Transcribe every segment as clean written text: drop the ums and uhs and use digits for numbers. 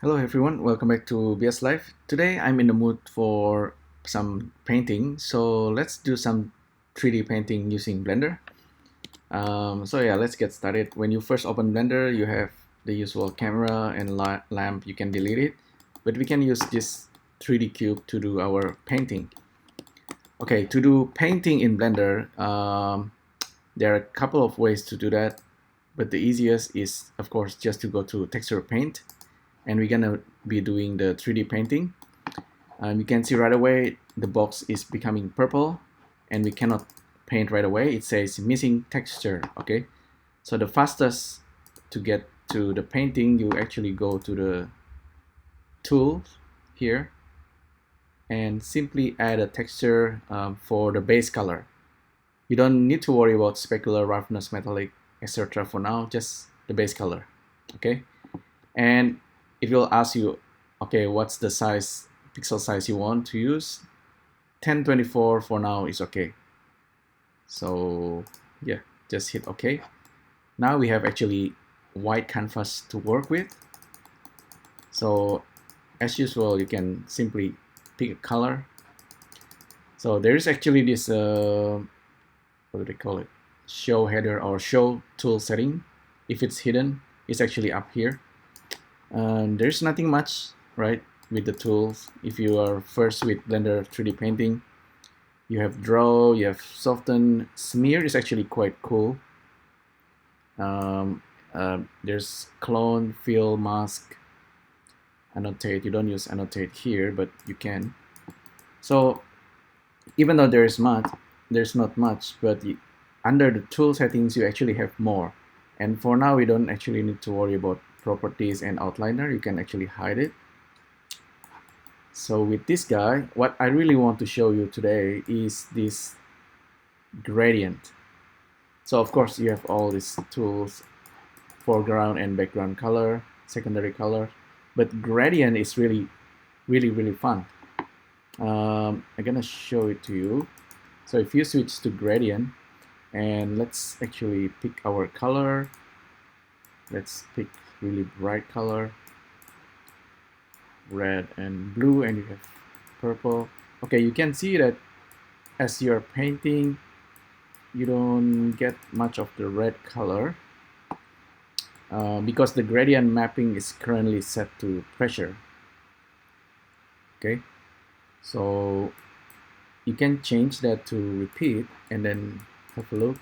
Hello everyone, welcome back to BSLIVE. Today I'm in the mood for some painting, so let's do some 3D painting using Blender. So yeah, let's get started. When you first open Blender, you have the usual camera and lamp. You can delete it, but we can use this 3D cube to do our painting. Okay, to do painting in Blender, there are a couple of ways to do that, but the easiest is, of course, just to go to Texture Paint, and we're gonna be doing the 3D painting. You can see right away the box is becoming purple, and we cannot paint right away. It says missing texture. Okay, so the fastest to get to the painting, you actually go to the tools here and simply add a texture for the base color. You don't need to worry about specular, roughness, metallic, etc. for now, just the base color. Okay, and it will ask you, okay, what's the size, pixel size you want to use. 1024 for now is okay. So yeah, just hit okay. Now we have actually white canvas to work with. So as usual, you can simply pick a color. So there is actually this what do they call it, show header or show tool setting. If it's hidden, it's actually up here. There's nothing much, right, with the tools. If you are first with Blender 3D painting, you have draw, you have soften. Smear is actually quite cool. There's clone, fill, mask, annotate. You don't use annotate here, but you can. So even though there's not much, but under the tool settings you actually have more. And for now we don't actually need to worry about properties and outliner. You can actually hide it. So with this guy, what I really want to show you today is this gradient. So of course you have all these tools, foreground and background color, secondary color, but gradient is really fun. I'm gonna show it to you. So if you switch to gradient, and let's actually pick our color. Let's pick really bright color, red and blue, and you have purple. Okay, you can see that as you're painting, you don't get much of the red color because the gradient mapping is currently set to pressure. Okay, so you can change that to repeat and then have a look.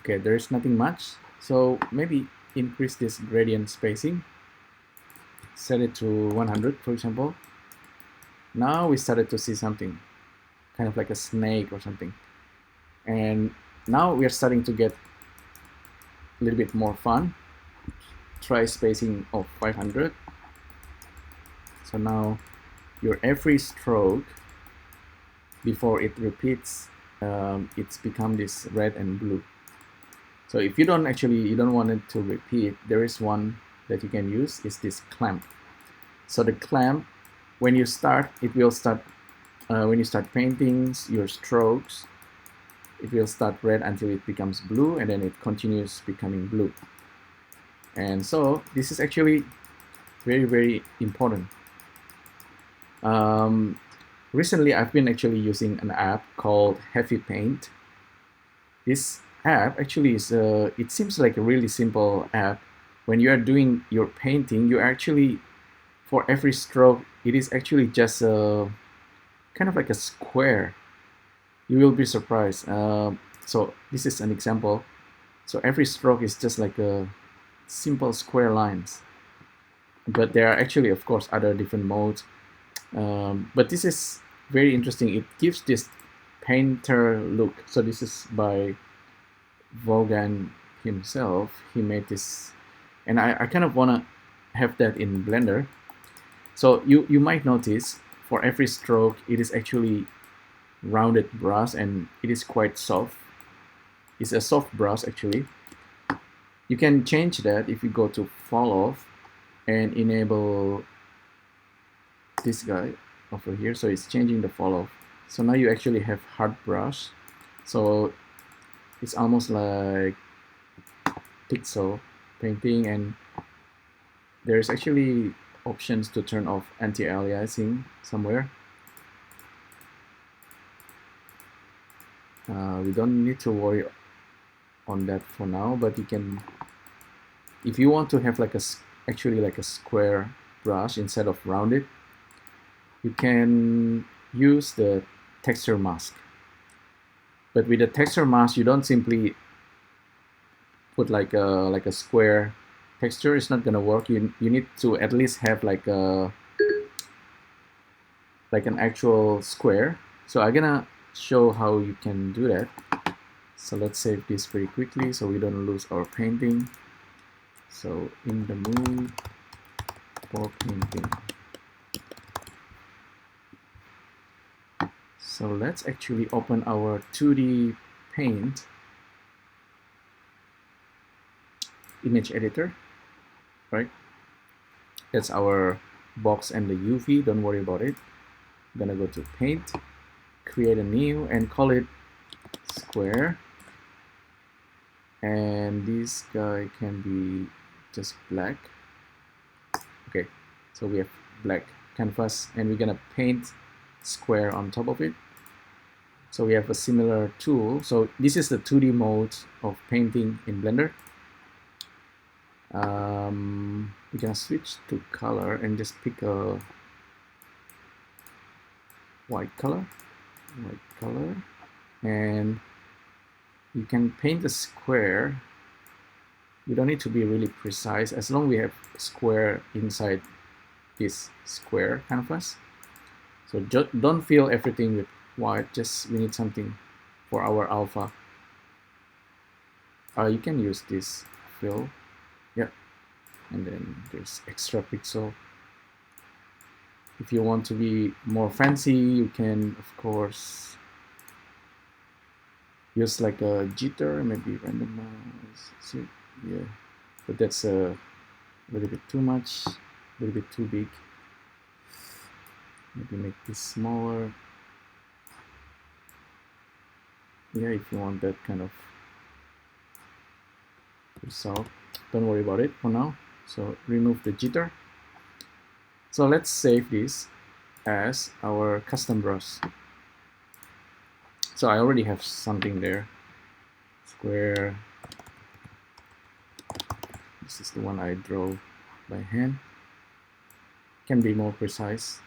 Okay, there's nothing much, so maybe increase this gradient spacing, set it to 100 for example. Now we started to see something kind of like a snake or something, and now we are starting to get a little bit more fun. Try spacing of 500. So now your every stroke before it repeats, it's become this red and blue. So if you don't want it to repeat, there is one that you can use, is this clamp. So the clamp, when you start, it will start, when you start painting your strokes, it will start red until it becomes blue, and then it continues becoming blue. And so this is actually very important. Recently I've been actually using an app called HeavyPaint. This app actually is it seems like a really simple app. When you are doing your painting, you actually, for every stroke, it is actually just a kind of like a square. You will be surprised. So this is an example. So every stroke is just like a simple square lines, but there are actually, of course, other different modes. But this is very interesting. It gives this painter look. So this is by Vaughan himself. He made this, and I kind of want to have that in Blender. So you might notice for every stroke it is actually rounded brush, and it is quite soft. It's a soft brush actually. You can change that if you go to fall off and enable this guy over here. So it's changing the fall off. So now you actually have hard brush. So it's almost like pixel painting, and there's actually options to turn off anti-aliasing somewhere. We don't need to worry on that for now, but you can, if you want to have like actually like a square brush instead of rounded, you can use the texture mask. But with the texture mask, you don't simply put like a square texture. It's not gonna work. You need to at least have like an actual square. So I'm gonna show how you can do that. So let's save this pretty quickly so we don't lose our painting. So in the mood for painting. So let's actually open our 2D paint image editor, right? That's our box and the UV, don't worry about it. I'm gonna go to paint, create a new and call it square. And this guy can be just black. Okay, so we have black canvas and we're gonna paint square on top of it. So we have a similar tool. So this is the 2D mode of painting in Blender. We're gonna switch to color and just pick a white color, and you can paint a square. You don't need to be really precise as long as we have square inside this square canvas. So don't fill everything with white, just we need something for our alpha. You can use this fill, yeah, and then there's extra pixel. If you want to be more fancy, you can of course use like a jitter, maybe randomize, yeah, but that's a little bit too much, a little bit too big. Maybe make this smaller. Yeah, if you want that kind of result, don't worry about it for now. So remove the jitter. So let's save this as our custom brush. So I already have something there. Square. This is the one I draw by hand. Can be more precise.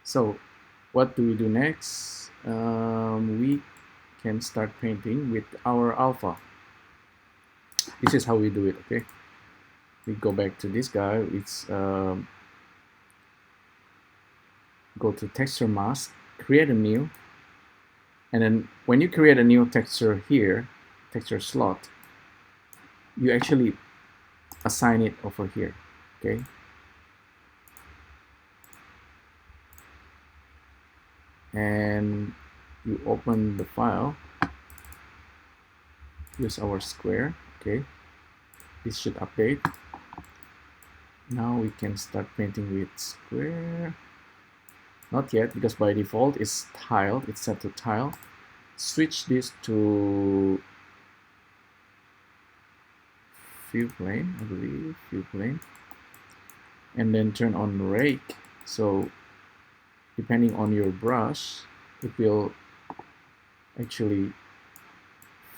So what do we do next? We can start painting with our alpha. This is how we do it, okay? We go back to this guy. It's go to texture mask, create a new, and then when you create a new texture here, texture slot, you actually assign it over here, okay? And you open the file, use our square, okay? This should update. Now we can start painting with square. Not yet, because by default it's tiled, it's set to tile. Switch this to view plane, I believe, view plane. And then turn on rake. So depending on your brush, it will actually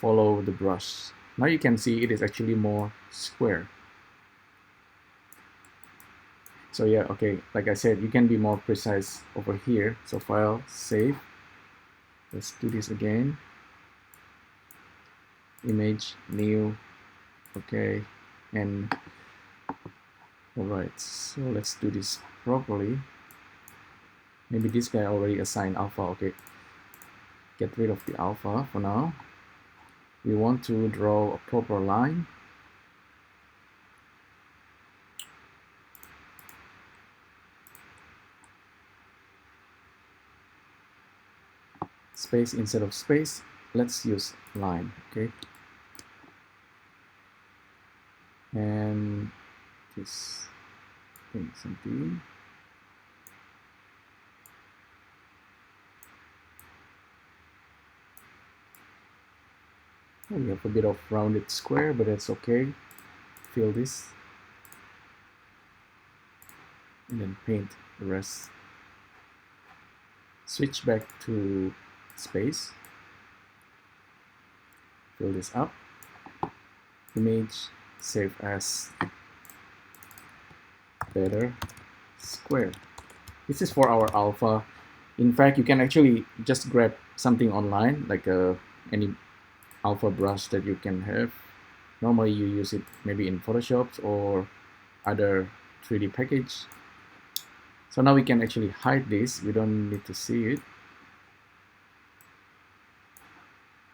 follow the brush. Now you can see it is actually more square. So yeah, okay, like I said, you can be more precise over here. So file, save. Let's do this again. Image, new, okay, and alright, so let's do this properly. Maybe this guy already assigned alpha, okay. Get rid of the alpha for now. We want to draw a proper line. Space instead of space, let's use line, okay? And this thing, something. We have a bit of rounded square, but that's okay. Fill this. and then paint the rest. Switch back to space, fill this up, image, save as better square. This is for our alpha. In fact, you can actually just grab something online, like any alpha brush that you can have. Normally you use it maybe in Photoshop or other 3D package. So now we can actually hide this. We don't need to see it.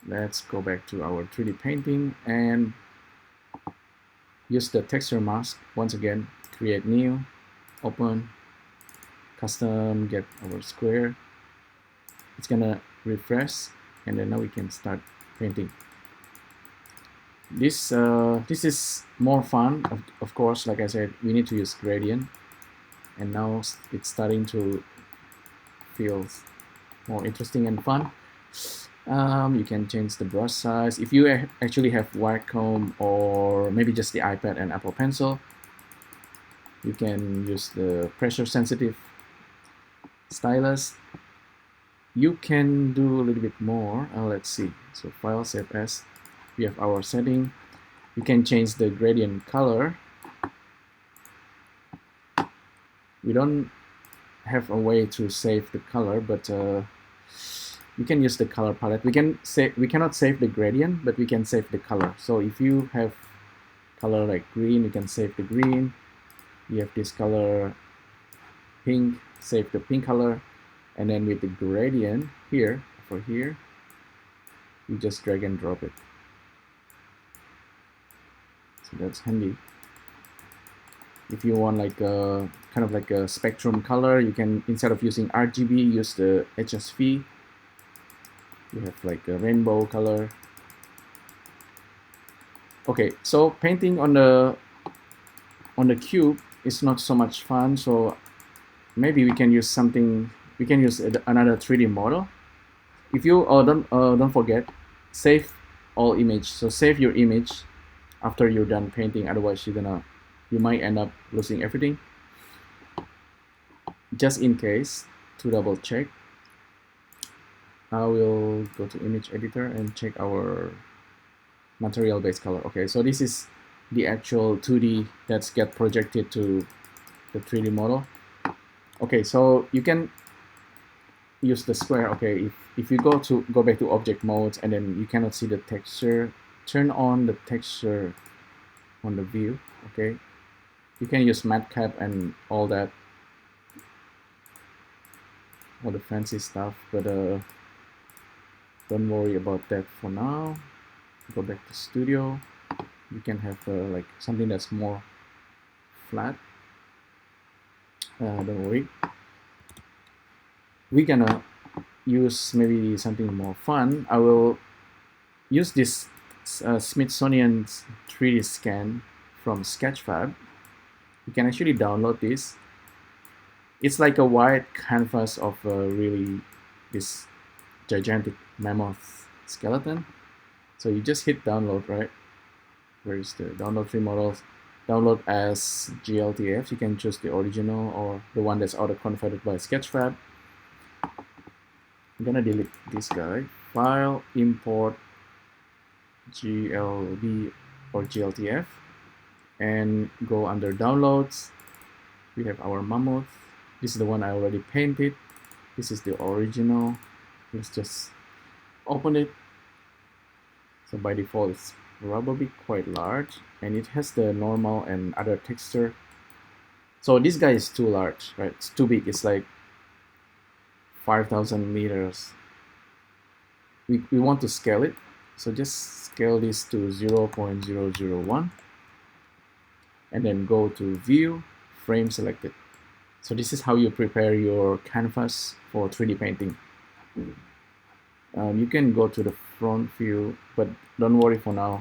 Let's go back to our 3D painting and use the texture mask. Once again, create new, open, custom, get our square. It's gonna refresh, and then now we can start painting. This is more fun. Of course, like I said, we need to use gradient, and now it's starting to feel more interesting and fun. You can change the brush size. If you actually have Wacom or maybe just the iPad and Apple Pencil, you can use the pressure sensitive stylus. You can do a little bit more. Let's see. So file, save as. We have our setting. You can change the gradient color. We don't have a way to save the color, but we can use the color palette. We cannot save the gradient, but we can save the color. So if you have color like green, you can save the green. You have this color pink, save the pink color, and then with the gradient here, for here, you just drag and drop it. So that's handy. If you want like a kind of like a spectrum color, you can, instead of using RGB, use the HSV. You have like a rainbow color. Okay, so painting on the cube is not so much fun. So maybe we can use something. We can use another 3D model. If you don't forget, save all image. So save your image after you're done painting. Otherwise, you might end up losing everything. Just in case, to double check, I will go to image editor and check our material based color. Okay, so this is the actual 2D that's get projected to the 3D model. Okay, so you can use the square. Okay, if you go back to object modes and then you cannot see the texture, turn on the texture on the view. Okay, you can use matcap and all that, all the fancy stuff, but don't worry about that for now. Go back to studio. You can have like something that's more flat. Don't worry. We're gonna use maybe something more fun. I will use this Smithsonian 3D scan from Sketchfab. You can actually download this. It's like a wide canvas of really this gigantic mammoth skeleton. So you just hit download, right? Where is the download free models? Download as GLTF. You can choose the original or the one that's auto-converted by Sketchfab. I'm gonna delete this guy. File, import GLB or GLTF, and go under downloads. We have our Mammoth. This is the one I already painted. This is the original. Let's just open it. So by default, it's probably quite large, and it has the normal and other texture. So this guy is too large, right? It's too big. It's like 5,000 meters. We want to scale it. So just scale this to 0.001, and then go to View, Frame Selected. So this is how you prepare your canvas for 3D painting. You can go to the front view, but don't worry for now.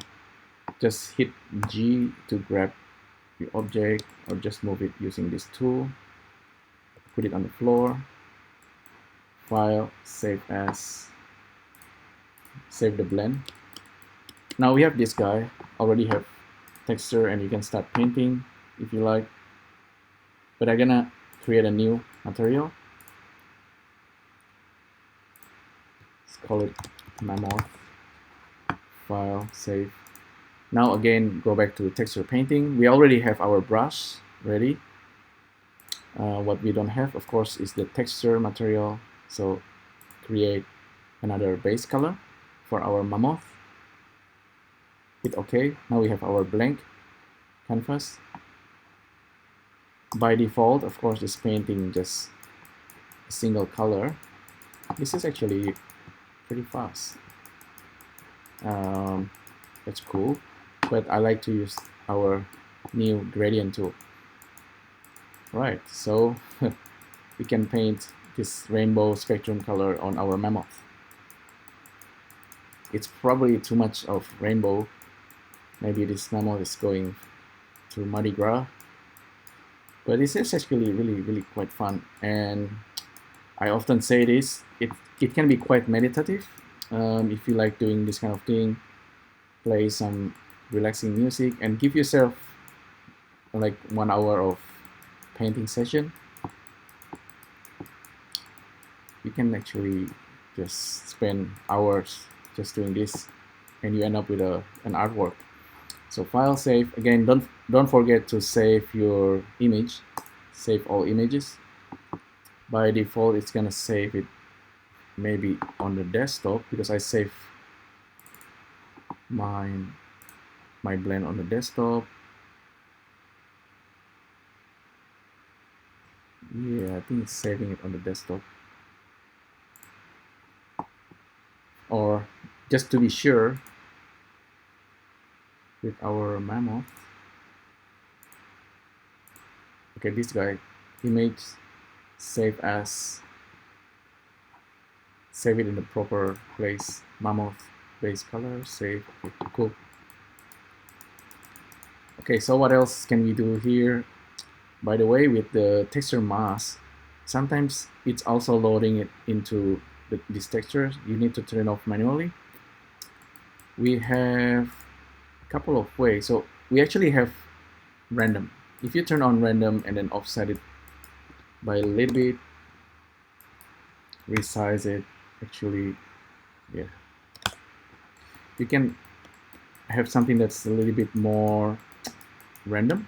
Just hit G to grab the object, or just move it using this tool. Put it on the floor. File, save as, save the blend. Now we have this guy, already have texture, and you can start painting if you like. But I'm gonna create a new material. Let's call it Mammoth. File, save. Now again, go back to texture painting. We already have our brush ready. What we don't have, of course, is the texture material. So create another base color for our Mammoth. Hit OK. Now we have our blank canvas. By default, of course, it's painting just a single color. This is actually pretty fast. That's cool, but I like to use our new gradient tool. Right, so we can paint this rainbow spectrum color on our Mammoth. It's probably too much of rainbow. Maybe this Mammoth is going to Mardi Gras, but this is actually really quite fun. And I often say this, it can be quite meditative. If you like doing this kind of thing, play some relaxing music and give yourself like 1 hour of painting session. You can actually just spend hours just doing this, and you end up with an artwork. So file, save. Again, don't forget to save your image. Save all images. By default, it's gonna save it maybe on the desktop, because I save my blend on the desktop. Yeah, I think it's saving it on the desktop. Or just to be sure, with our Mammoth. Okay, this guy, image, save as, save it in the proper place. Mammoth base color, save. Okay, cool. Okay, so what else can we do here? By the way, with the texture mask, sometimes it's also loading it into this texture. You need to turn it off manually. We have a couple of ways. So we actually have random. If you turn on random and then offset it by a little bit, resize it, actually, yeah, you can have something that's a little bit more random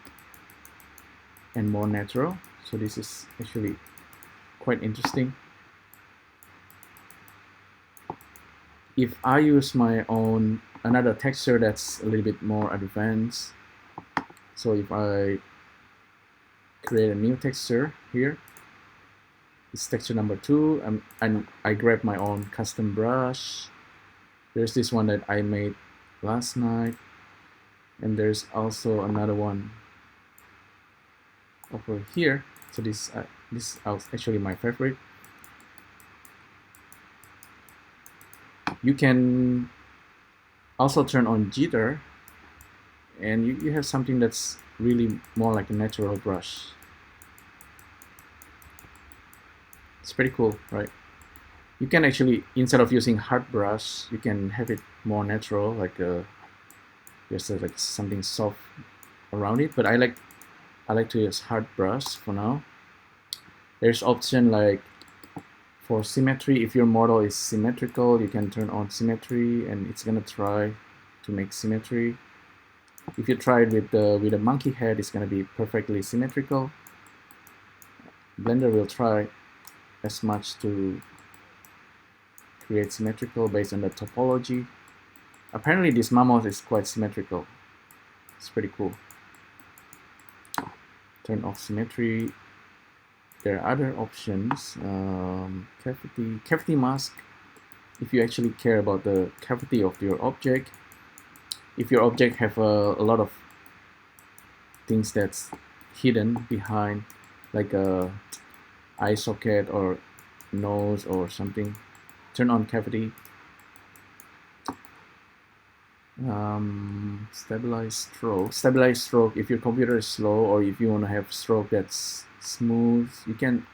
and more natural. So this is actually quite interesting. If I use my own another texture that's a little bit more advanced, so if I create a new texture here, it's texture number 2, and I grab my own custom brush. There's this one that I made last night, and there's also another one over here. So this is actually my favorite. You can also turn on jitter, and you have something that's really more like a natural brush. It's pretty cool, right? You can actually, instead of using hard brush, you can have it more natural, like just like something soft around it. But I like to use hard brush for now. There's option like for symmetry. If your model is symmetrical, you can turn on symmetry, and it's gonna try to make symmetry. If you try it with a monkey head, it's gonna be perfectly symmetrical. Blender will try as much to create symmetrical based on the topology. Apparently this Mammoth is quite symmetrical. It's pretty cool. Turn off symmetry. There are other options. Cavity mask. If you actually care about the cavity of your object, if your object have a lot of things that's hidden behind, like a eye socket or nose or something, turn on cavity. Stabilize stroke. If your computer is slow, or if you want to have stroke that's smooth, you can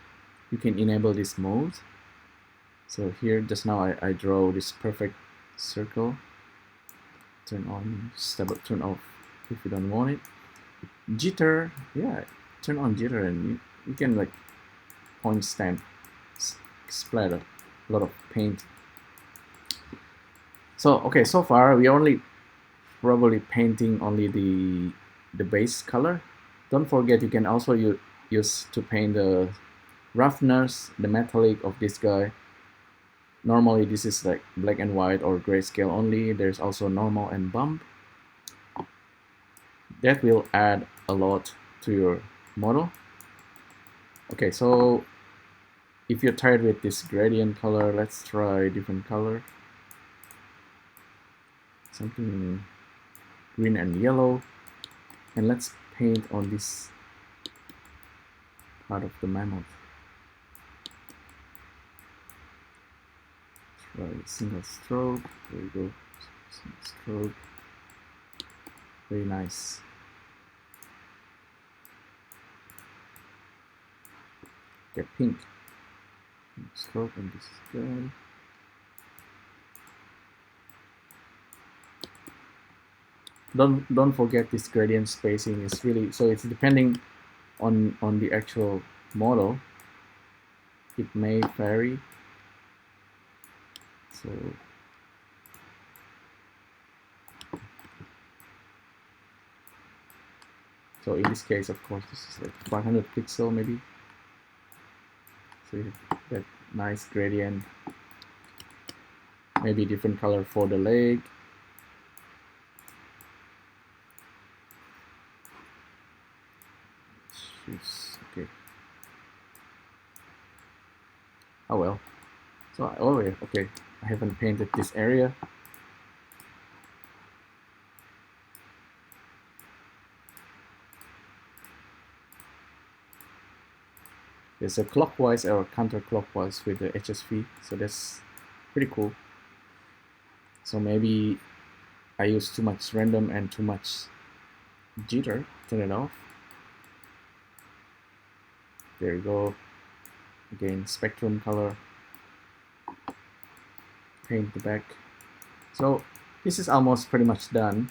enable this mode. So here, just now I draw this perfect circle. Turn on turn off if you don't want it. Jitter, yeah, turn on jitter, and you can like point stand splatter, a lot of paint. So okay, so far we only probably painting only the base color. Don't forget you can also use to paint the roughness, the metallic of this guy. Normally this is like black and white or grayscale only. There's also normal and bump. That will add a lot to your model. Okay, so if you're tired with this gradient color, let's try different color. Something green and yellow. And let's paint on this part of the mammoth. Try single stroke. There we go. Single stroke. Very nice. Okay, pink. Pink stroke, and this is good. Don't forget this gradient spacing is really, so it's depending on the actual model. It may vary. So in this case, of course, this is like 500 pixel maybe. So you have that nice gradient. Maybe different color for the leg. Okay. Oh well. So oh yeah, okay. I haven't painted this area. There's a clockwise or counterclockwise with the HSV, so that's pretty cool. So maybe I use too much random and too much jitter. Turn it off. There you go. Again, spectrum color. Paint the back. So this is almost pretty much done.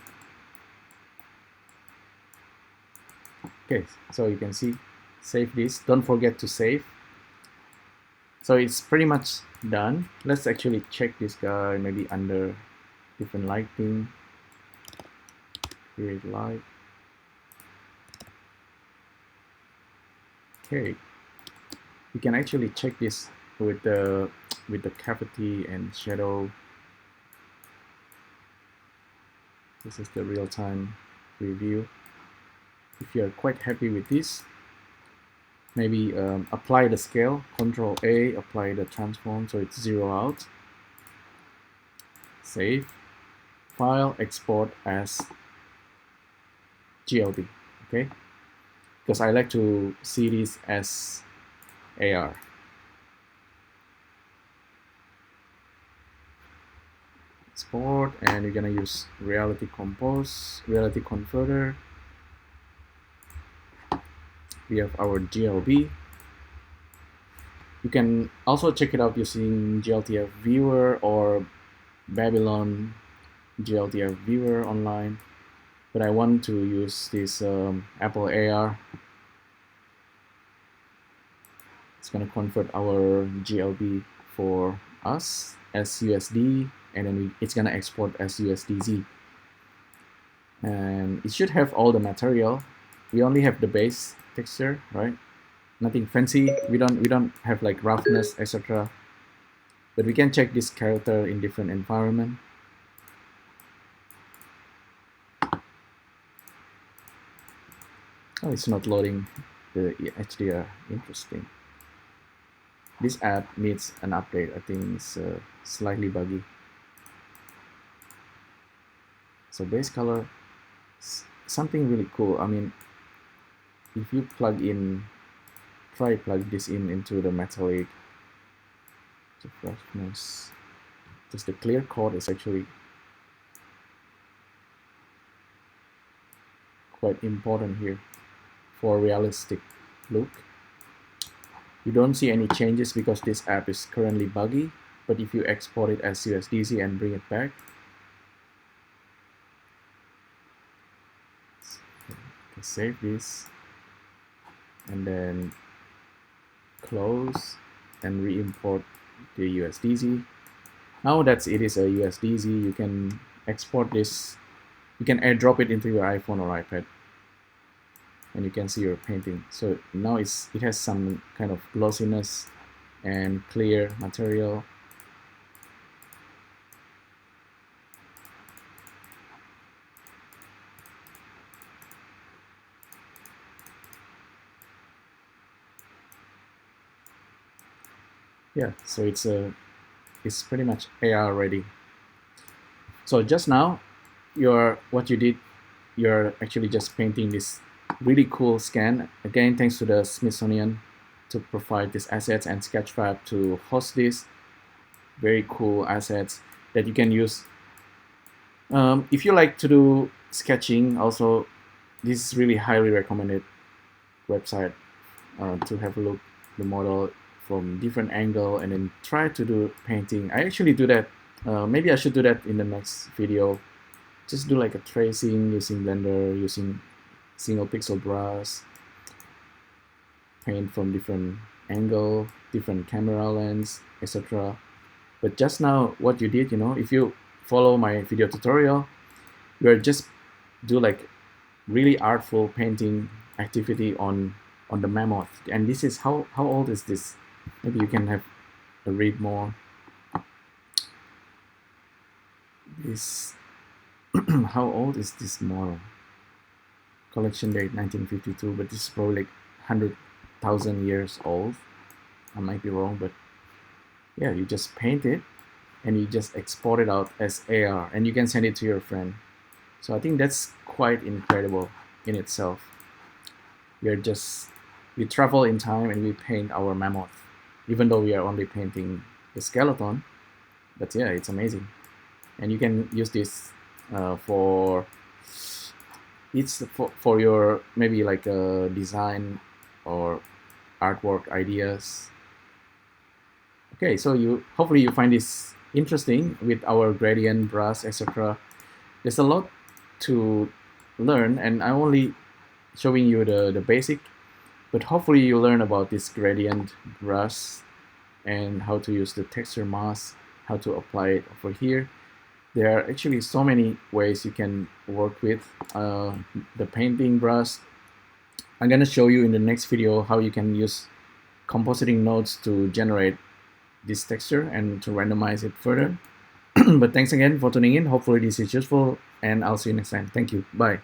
Okay, so you can see, save this. Don't forget to save. So it's pretty much done. Let's actually check this guy maybe under different lighting. Create light. Okay, you can actually check this with the cavity and shadow. This is the real-time review. If you're quite happy with this, maybe apply the scale, Control A, apply the transform so it's zero out. Save, file, export as GLB, okay? Because I like to see this as AR. Export, and you're gonna use Reality Compose, Reality Converter. We have our GLB. You can also check it out using GLTF Viewer or Babylon GLTF Viewer online, but I want to use this Apple AR. It's going to convert our GLB for us as USD, and then it's going to export as USDZ. And it should have all the material. We only have the base texture, right? Nothing fancy. We don't have like roughness, etc. But we can check this character in different environment. Oh, it's not loading the HDR. Interesting. This app needs an update. I think it's slightly buggy. So base color, something really cool. I mean, if you plug this into the metallic, the roughness, just the clear coat is actually quite important here for realistic look. You don't see any changes because this app is currently buggy, but if you export it as USDZ and bring it back, okay, save this, and then close and re-import the USDZ. Now that it is a USDZ, you can export this, you can airdrop it into your iPhone or iPad, and you can see your painting. So now it has some kind of glossiness and clear material. Yeah, so it's pretty much AR ready. So just now, what you did, you're actually just painting this really cool scan. Again, thanks to the Smithsonian to provide these assets and Sketchfab to host these very cool assets that you can use. If you like to do sketching, also, this is really highly recommended website to have a look the model from different angle and then try to do painting. I actually do that. Maybe I should do that in the next video. Just do like a tracing using Blender, using single pixel brush, paint from different angle, different camera lens, etc. But just now, what you did, if you follow my video tutorial, you're just do like really artful painting activity on the Mammoth. And this is how old is this? Maybe you can have a read more. This how old is this model? Collection date 1952, but this is probably like 100,000 years old. I might be wrong, but yeah, you just paint it and you just export it out as AR and you can send it to your friend. So I think that's quite incredible in itself. We travel in time and we paint our Mammoth, even though we are only painting the skeleton. But yeah, it's amazing. And you can use this for your maybe like a design or artwork ideas. Okay, so hopefully you find this interesting with our gradient brush, etc. There's a lot to learn, and I'm only showing you the basic, but hopefully you learn about this gradient brush and how to use the texture mask, how to apply it over here. There are actually so many ways you can work with the painting brush. I'm gonna show you in the next video how you can use compositing nodes to generate this texture and to randomize it further. But thanks again for tuning in. Hopefully this is useful, and I'll see you next time. Thank you. Bye.